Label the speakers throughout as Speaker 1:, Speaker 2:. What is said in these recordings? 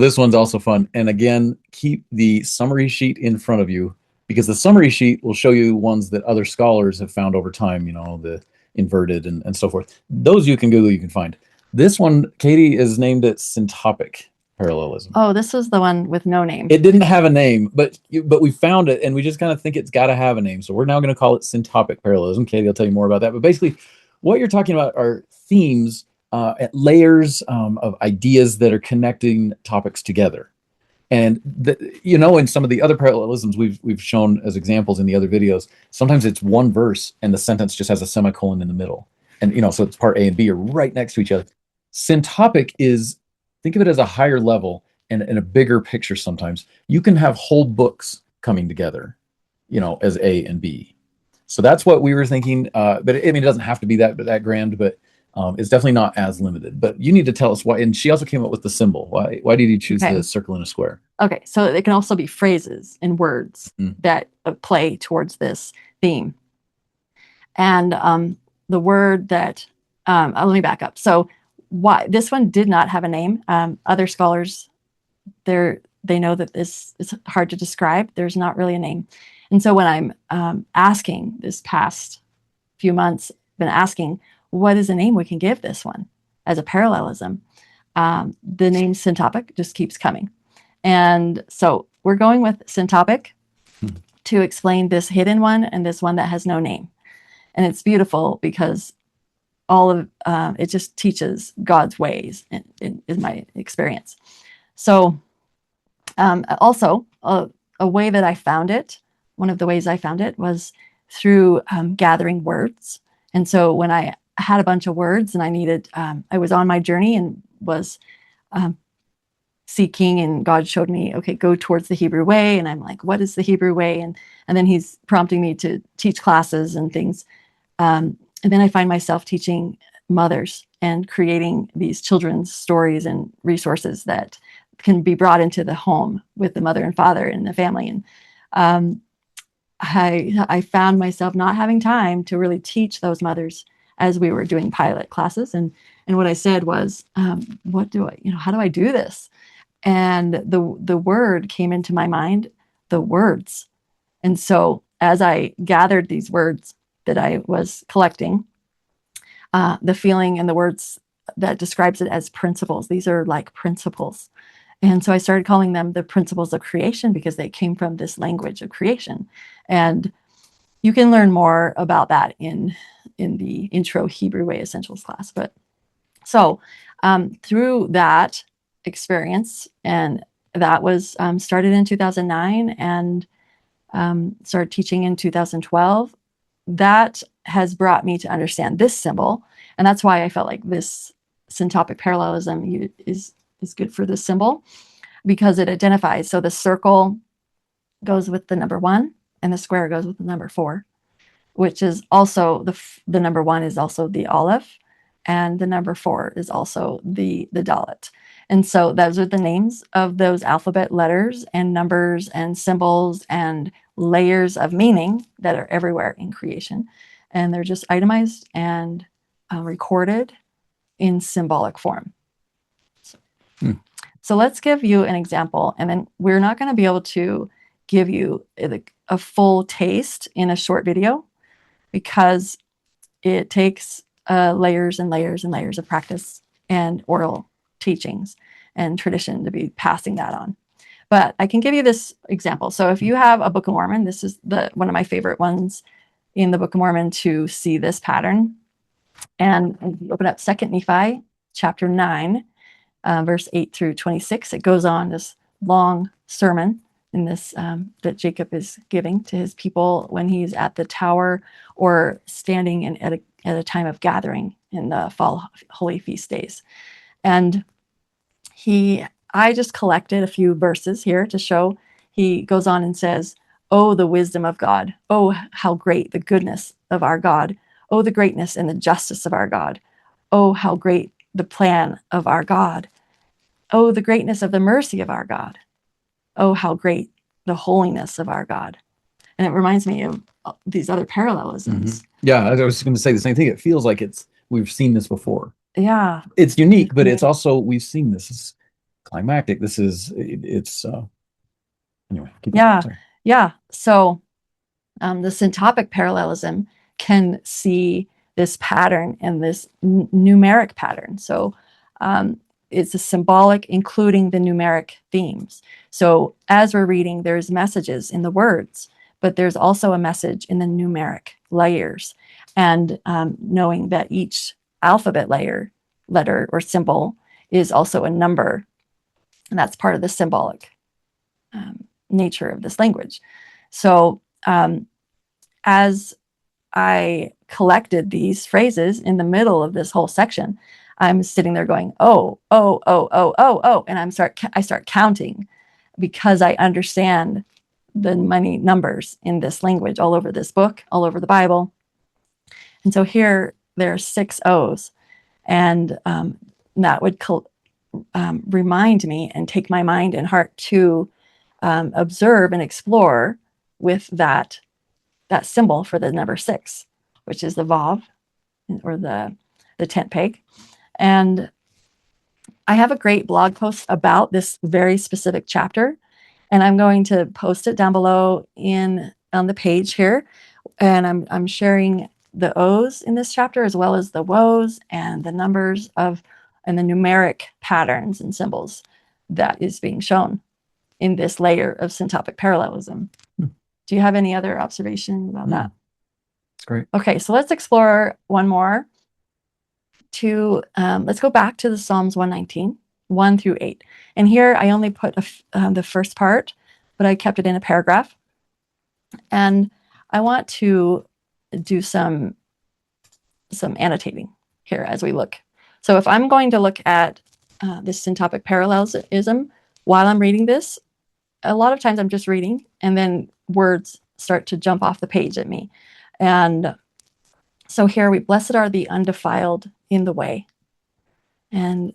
Speaker 1: This one's also fun. And again, keep the summary sheet in front of you because the summary sheet will show you ones that other scholars have found over time, the inverted and so forth. Those you can Google, you can find. This one, Katie, is named it Syntopic Parallelism.
Speaker 2: Oh, this was the one with no name.
Speaker 1: It didn't have a name, but we found it, and we just kind of think it's got to have a name. So we're now going to call it Syntopic Parallelism. Katie will tell you more about that. But basically, what you're talking about are themes, layers of ideas that are connecting topics together. And in some of the other parallelisms we've shown as examples in the other videos, sometimes it's one verse and the sentence just has a semicolon in the middle, and so it's part A and B are right next to each other. Syntopic is, think of it as a higher level and a bigger picture. Sometimes you can have whole books coming together, as A and B. So that's what we were thinking. But it doesn't have to be that grand, but it's definitely not as limited. But you need to tell us why. And she also came up with the symbol. Why did you choose the circle and a square?
Speaker 2: Okay, so it can also be phrases and words that play towards this theme. And the word that, let me back up. So why this one did not have a name. Other scholars, they know that this is hard to describe. There's not really a name. And so when I'm asking this past few months, been asking, what is a name we can give this one as a parallelism? The name Syntopic just keeps coming. And so we're going with Syntopic to explain this hidden one and this one that has no name. And it's beautiful because all of it just teaches God's ways in my experience. So also a way that I found it, one of the ways I found it was through gathering words. And so when I had a bunch of words and I was on my journey and was seeking, and God showed me, okay, go towards the Hebrew way. And I'm like, what is the Hebrew way? And then he's prompting me to teach classes and things. And then I find myself teaching mothers and creating these children's stories and resources that can be brought into the home with the mother and father and the family. And I found myself not having time to really teach those mothers as we were doing pilot classes. And what I said was, how do I do this? And the word came into my mind, the words. And so as I gathered these words that I was collecting, the feeling and the words that describes it as principles, these are like principles. And so I started calling them the principles of creation because they came from this language of creation. And you can learn more about that in the Intro Hebrew Way Essentials class. But so through that experience, and that was started in 2009 and started teaching in 2012, that has brought me to understand this symbol. And that's why I felt like this syntopic parallelism is good for this symbol, because it identifies. So the circle goes with the number 1 and the square goes with the number 4, which is also the number 1 is also the Aleph, and the number 4 is also the Dalet. And so those are the names of those alphabet letters and numbers and symbols and layers of meaning that are everywhere in creation. And they're just itemized and recorded in symbolic form. So let's give you an example. And then we're not going to be able to give you a full taste in a short video because it takes layers and layers and layers of practice and oral teachings and tradition to be passing that on. But I can give you this example. So if you have a Book of Mormon, this is one of my favorite ones in the Book of Mormon to see this pattern. And if you open up 2 Nephi chapter 9, verse 8 through 26, it goes on this long sermon in this that Jacob is giving to his people when he's at the tower or standing at a time of gathering in the fall holy feast days. And I just collected a few verses here to show. He goes on and says, "Oh, the wisdom of God. Oh, how great the goodness of our God. Oh, the greatness and the justice of our God. Oh, how great the plan of our God. Oh, the greatness of the mercy of our God. Oh, how great the holiness of our God." And it reminds me of these other parallelisms.
Speaker 1: Yeah, I was going to say the same thing. It feels like we've seen this before.
Speaker 2: Yeah.
Speaker 1: It's unique, but it's also, we've seen this. climactic. This is it's anyway. Keep going.
Speaker 2: Yeah.
Speaker 1: Sorry.
Speaker 2: Yeah. So the syntopic parallelism can see this pattern and this numeric pattern. So it's a symbolic, including the numeric themes. So as we're reading, there's messages in the words, but there's also a message in the numeric layers. And knowing that each alphabet layer, letter, or symbol is also a number, and that's part of the symbolic nature of this language. So as I collected these phrases in the middle of this whole section, I'm sitting there going, oh, oh, oh, oh, oh, oh, and I start counting because I understand the many numbers in this language all over this book, all over the Bible. And so here there are 6 O's, and that would remind me and take my mind and heart to observe and explore with that symbol for the number 6, which is the Vav, or the tent peg. And I have a great blog post about this very specific chapter, and I'm going to post it down below on the page here. And I'm sharing the O's in this chapter, as well as the woes and the numbers and the numeric patterns and symbols that is being shown in this layer of syntopic parallelism. Do you have any other observation about that?
Speaker 1: That's great.
Speaker 2: Okay, so let's explore one more. Let's go back to the Psalms 119, 1 through 8. And here I only put the first part, but I kept it in a paragraph. And I want to do some annotating here as we look. So if I'm going to look at this syntopic parallelism while I'm reading this, a lot of times I'm just reading and then words start to jump off the page at me. And so here blessed are the undefiled in the way. And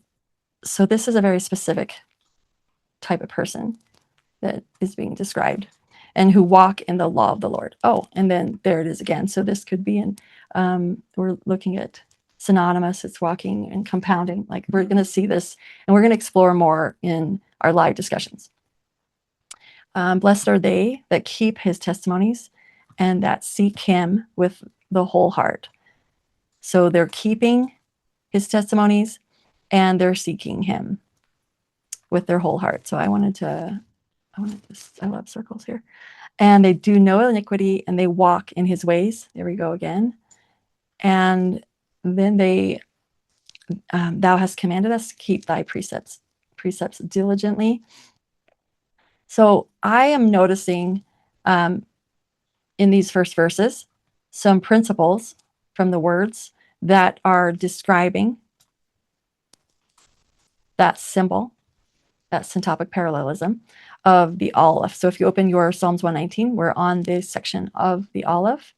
Speaker 2: so this is a very specific type of person that is being described, and who walk in the law of the Lord. Oh, and then there it is again. So this could be we're looking at synonymous, it's walking and compounding. Like, we're going to see this, and we're going to explore more in our live discussions. Blessed are they that keep his testimonies and that seek him with the whole heart. So they're keeping his testimonies and they're seeking him with their whole heart. So I love circles here. And they do no iniquity and they walk in his ways. There we go again. And then thou hast commanded us to keep thy precepts diligently. So I am noticing in these first verses some principles from the words that are describing that symbol, that syntopic parallelism of the Aleph. So if you open your Psalms 119, we're on this section of the Aleph.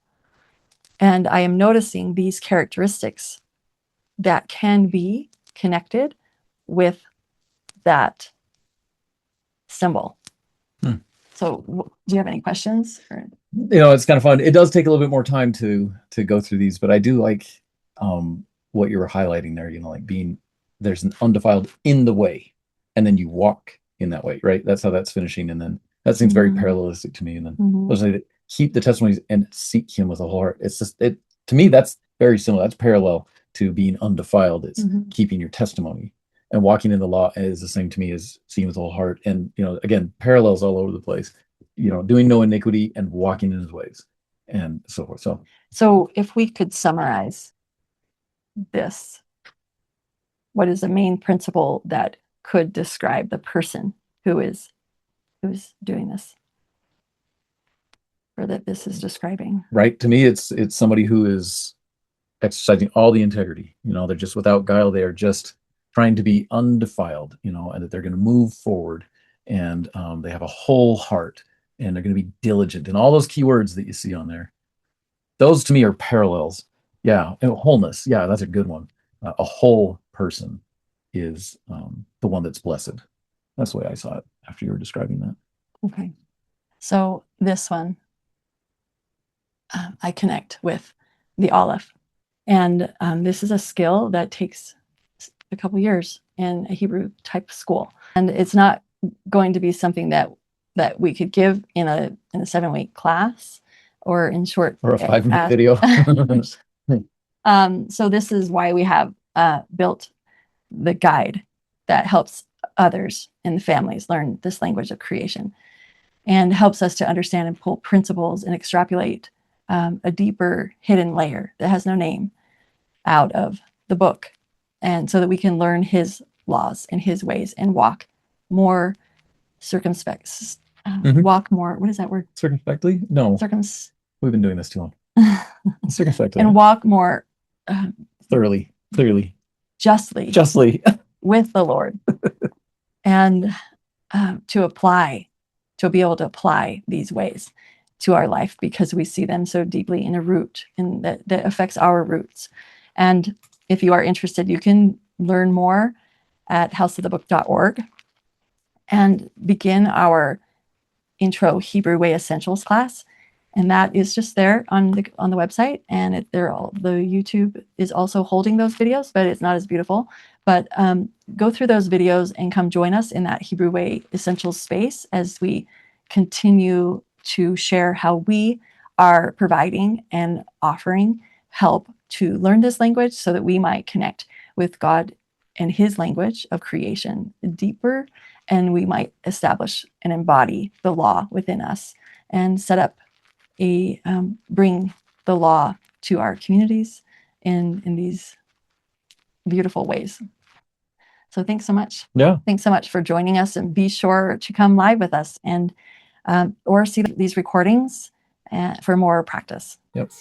Speaker 2: And I am noticing these characteristics that can be connected with that symbol. So do you have any questions?
Speaker 1: It's kind of fun. It does take a little bit more time to go through these, but I do like what you were highlighting there, like there's an undefiled in the way, and then you walk in that way, right? That's how that's finishing. And then that seems very parallelistic to me. And then keep the testimonies and seek him with a whole heart. It's just, to me, that's very similar. That's parallel to being undefiled. It's keeping your testimony. And walking in the law is the same to me as seeing with the whole heart. And, again, parallels all over the place, doing no iniquity and walking in his ways and so forth.
Speaker 2: So if we could summarize this, what is the main principle that could describe the person who's doing this, or that this is describing?
Speaker 1: Right. To me, it's somebody who is exercising all the integrity. They're just without guile. They are just trying to be undefiled, and that they're going to move forward, and they have a whole heart, and they're going to be diligent, and all those key words that you see on there. Those to me are parallels. Yeah, and wholeness. Yeah, that's a good one. A whole person is the one that's blessed. That's the way I saw it after you were describing that.
Speaker 2: Okay. So this one, I connect with the Aleph. And this is a skill that takes a couple years in a Hebrew type school. And it's not going to be something that we could give in a 7-week class or in short
Speaker 1: or a 5-minute video.
Speaker 2: So this is why we have built the guide that helps others and families learn this language of creation and helps us to understand and pull principles and extrapolate a deeper hidden layer that has no name out of the book. And so that we can learn his laws and his ways and walk more circumspect. Walk more, what is that word?
Speaker 1: Circumspectly? No. We've been doing this too long. Circumspectly.
Speaker 2: And walk more
Speaker 1: thoroughly, clearly,
Speaker 2: justly with the Lord. And to be able to apply these ways to our life, because we see them so deeply in a root and that affects our roots. And if you are interested, you can learn more at houseofthebook.org and begin our intro Hebrew Way Essentials class. And that is just there on the website. And the YouTube is also holding those videos, but it's not as beautiful. But go through those videos and come join us in that Hebrew Way Essentials space as we continue to share how we are providing and offering help to learn this language so that we might connect with God and his language of creation deeper, and we might establish and embody the law within us and set up bring the law to our communities in these beautiful ways. So thanks so much.
Speaker 1: Yeah.
Speaker 2: Thanks so much for joining us, and be sure to come live with us and or see these recordings for more practice.
Speaker 1: Yep.